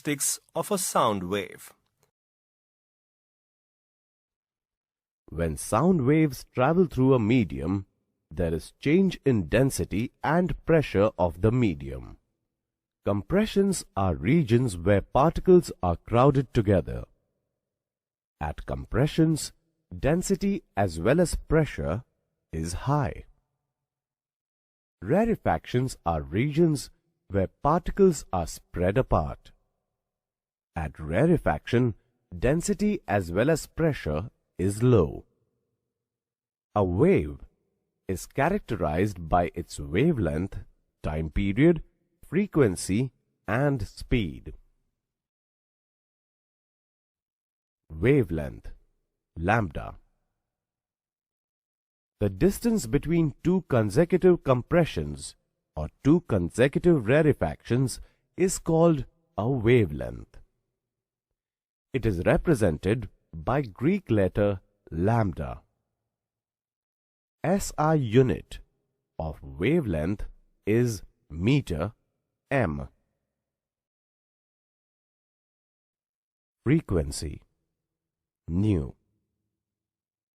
characteristics of a sound wave. When sound waves travel through a medium, there is change in density and pressure of the medium. Compressions are regions where particles are crowded together. At compressions, density as well as pressure is high. Rarefactions are regions where particles are spread apart. At rarefaction, density as well as pressure is low. A wave is characterized by its wavelength, time period, frequency, and speed. Wavelength, lambda. The distance between two consecutive compressions or two consecutive rarefactions is called a wavelength. It is represented by Greek letter lambda. SI unit of wavelength is meter m. Frequency, nu.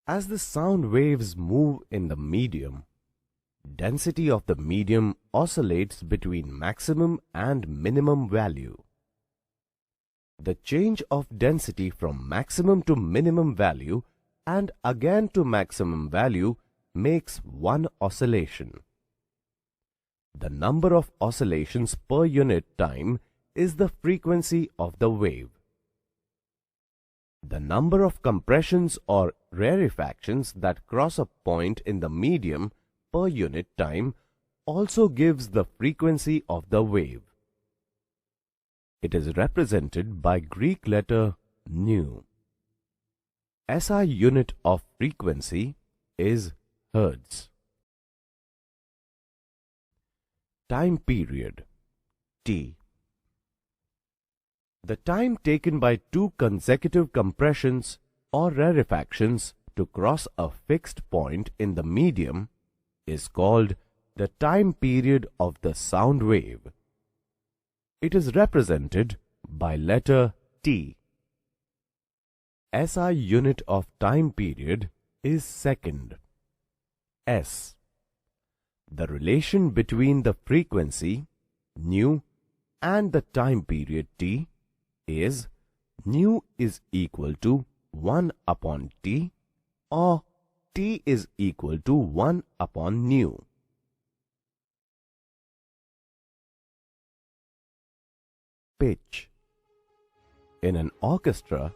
As the sound waves move in the medium, density of the medium oscillates between maximum and minimum value. The change of density from maximum to minimum value and again to maximum value makes one oscillation. The number of oscillations per unit time is the frequency of the wave. The number of compressions or rarefactions that cross a point in the medium per unit time also gives the frequency of the wave. It is represented by Greek letter nu. SI unit of frequency is hertz. Time period, T. The time taken by two consecutive compressions or rarefactions to cross a fixed point in the medium is called the time period of the sound wave. It is represented by letter T. SI unit of time period is second. S. The relation between the frequency, nu, and the time period t is nu is equal to 1 upon t or t is equal to 1 upon nu. Pitch. In an orchestra,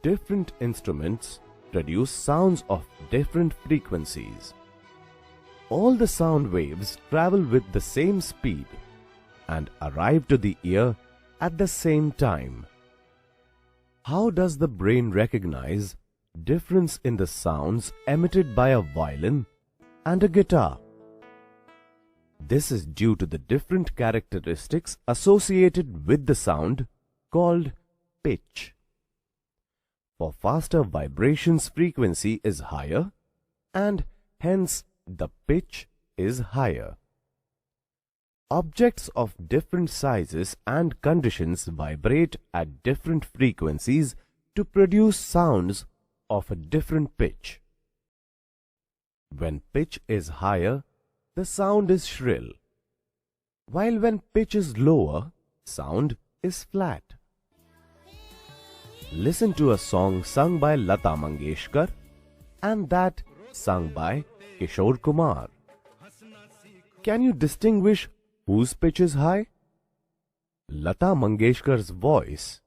different instruments produce sounds of different frequencies. All the sound waves travel with the same speed and arrive to the ear at the same time. How does the brain recognize difference in the sounds emitted by a violin and a guitar? This is due to the different characteristics associated with the sound called pitch. For faster vibrations, frequency is higher and hence the pitch is higher. Objects of different sizes and conditions vibrate at different frequencies to produce sounds of a different pitch. When pitch is higher, the sound is shrill, while when pitch is lower, sound is flat. Listen to a song sung by Lata Mangeshkar and that sung by Kishore Kumar. Can you distinguish whose pitch is high? Lata Mangeshkar's voice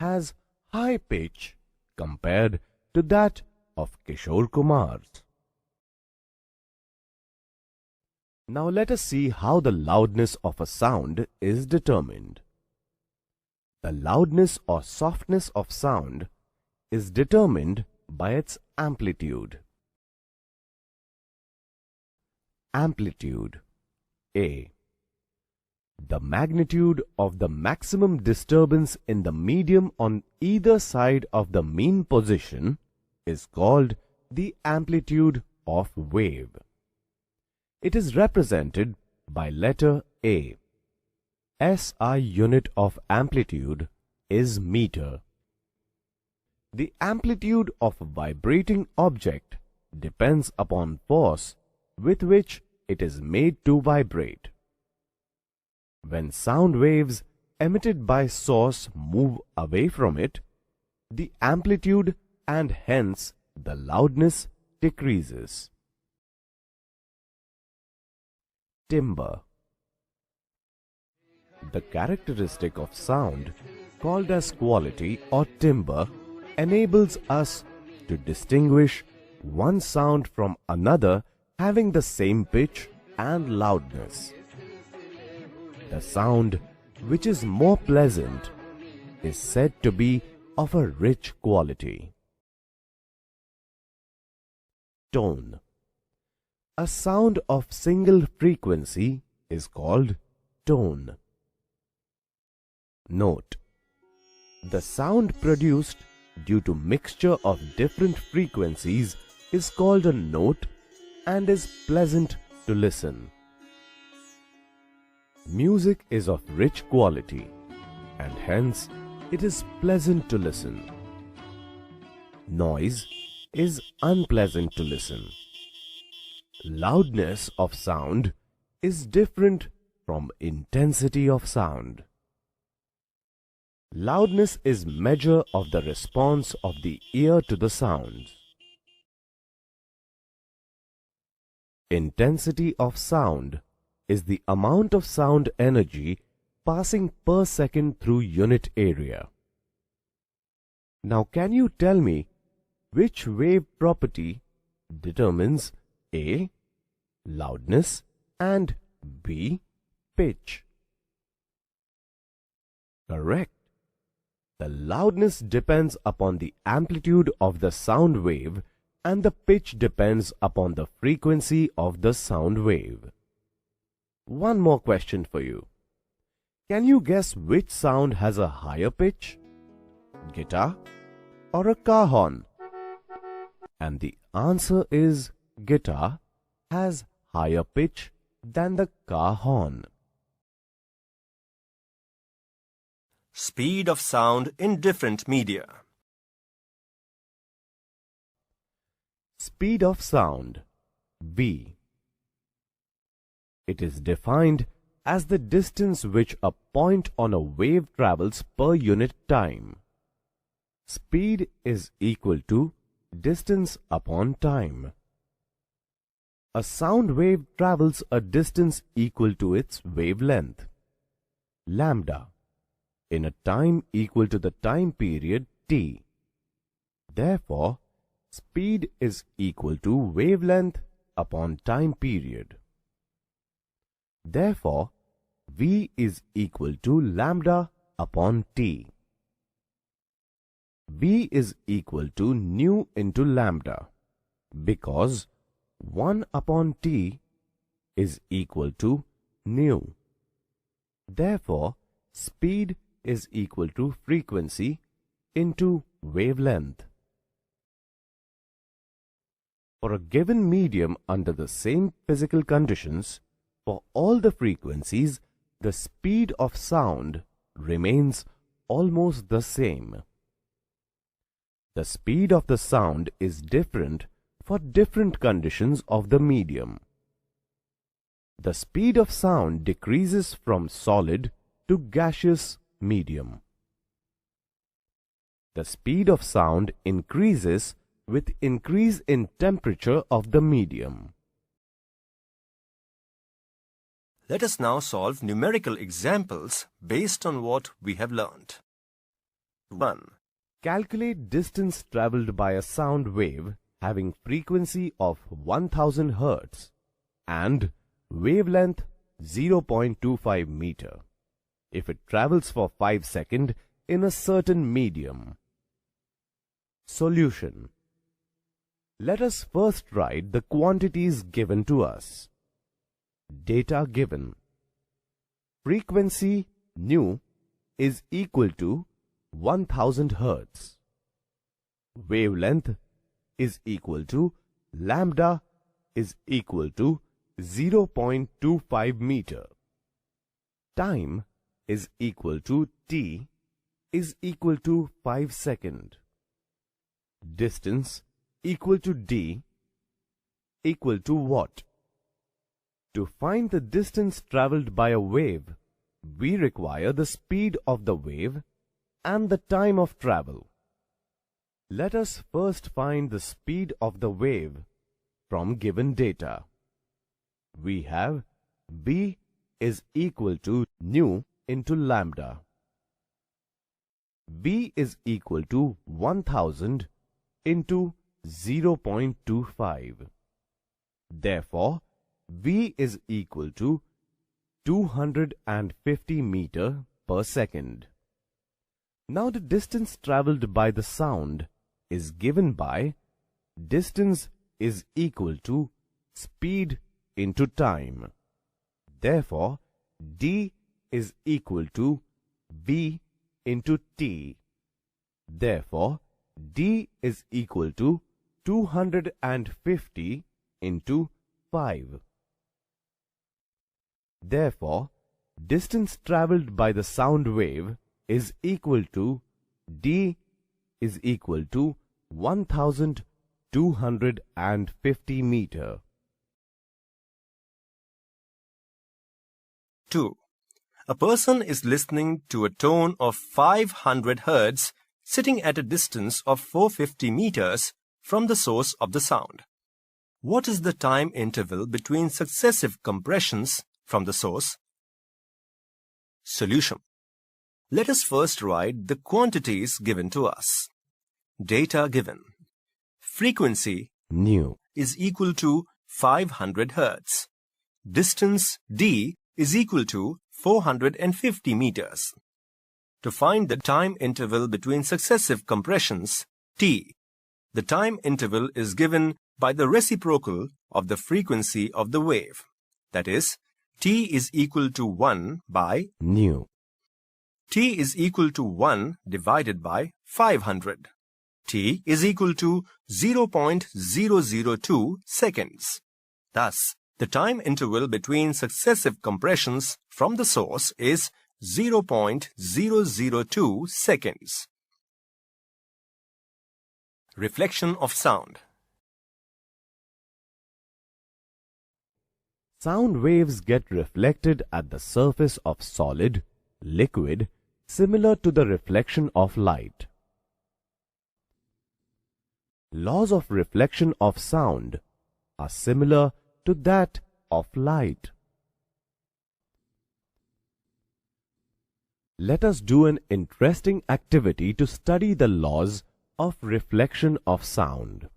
has high pitch compared to that of Kishore Kumar's. Now let us see how the loudness of a sound is determined. The loudness or softness of sound is determined by its amplitude. Amplitude A. The magnitude of the maximum disturbance in the medium on either side of the mean position is called the amplitude of wave. It is represented by letter A. SI unit of amplitude is meter. The amplitude of a vibrating object depends upon force with which it is made to vibrate. When sound waves emitted by source move away from it, the amplitude and hence the loudness decreases. Timbre. The characteristic of sound, called as quality or timbre, enables us to distinguish one sound from another having the same pitch and loudness. The sound which is more pleasant is said to be of a rich quality. Tone. A sound of single frequency is called tone. Note. The sound produced due to mixture of different frequencies is called a note and is pleasant to listen. Music is of rich quality and hence it is pleasant to listen. Noise is unpleasant to listen. Loudness of sound is different from intensity of sound. Loudness is measure of the response of the ear to the sounds. Intensity of sound is the amount of sound energy passing per second through unit area. Now can you tell me which wave property determines A. Loudness and B. Pitch? Correct. The loudness depends upon the amplitude of the sound wave and the pitch depends upon the frequency of the sound wave. One more question for you. Can you guess which sound has a higher pitch? Guitar or a car horn? And the answer is guitar has higher pitch than the car horn. Speed of sound in different media. Speed of sound, V. It is defined as the distance which a point on a wave travels per unit time. Speed is equal to distance upon time. A sound wave travels a distance equal to its wavelength, lambda, in a time equal to the time period t. Therefore, speed is equal to wavelength upon time period. Therefore, V is equal to lambda upon t. V is equal to nu into lambda because 1 upon t is equal to nu. Therefore, speed is equal to frequency into wavelength. For a given medium under the same physical conditions, for all the frequencies, the speed of sound remains almost the same. The speed of the sound is different for different conditions of the medium. The speed of sound decreases from solid to gaseous medium. The speed of sound increases with increase in temperature of the medium. Let us now solve numerical examples based on what we have learned. 1. Calculate distance travelled by a sound wave having frequency of 1000 Hz and wavelength 0.25 meter if it travels for 5 seconds in a certain medium. Solution. Let us first write the quantities given to us. Data given. Frequency nu is equal to 1000 Hz. Wavelength is equal to lambda is equal to 0.25 meter. Time is equal to t is equal to 5 seconds. Distance equal to d equal to what? To find the distance travelled by a wave, we require the speed of the wave and the time of travel. Let us first find the speed of the wave from given data. We have v is equal to nu into lambda. v is equal to 1000 into 0.25. Therefore, v is equal to 250 meter per second. Now the distance travelled by the sound is given by distance is equal to speed into time. Therefore, d is equal to v into t. Therefore, d is equal to 250 into 5. Therefore, distance travelled by the sound wave is equal to d is equal to 1250 meter. 2. A person is listening to a tone of 500 Hz sitting at a distance of 450 meters from the source of the sound. What is the time interval between successive compressions from the source? Solution. Let us first write the quantities given to us. Data given. Frequency Nu is equal to 500 Hz. Distance d is equal to 450 meters. To find the time interval between successive compressions, t, the time interval is given by the reciprocal of the frequency of the wave. That is, t is equal to 1 by nu. t is equal to 1 divided by 500. T is equal to 0.002 seconds. Thus, the time interval between successive compressions from the source is 0.002 seconds. Reflection of sound. Sound waves get reflected at the surface of solid, liquid, similar to the reflection of light. Laws of reflection of sound are similar to that of light. Let us do an interesting activity to study the laws of reflection of sound.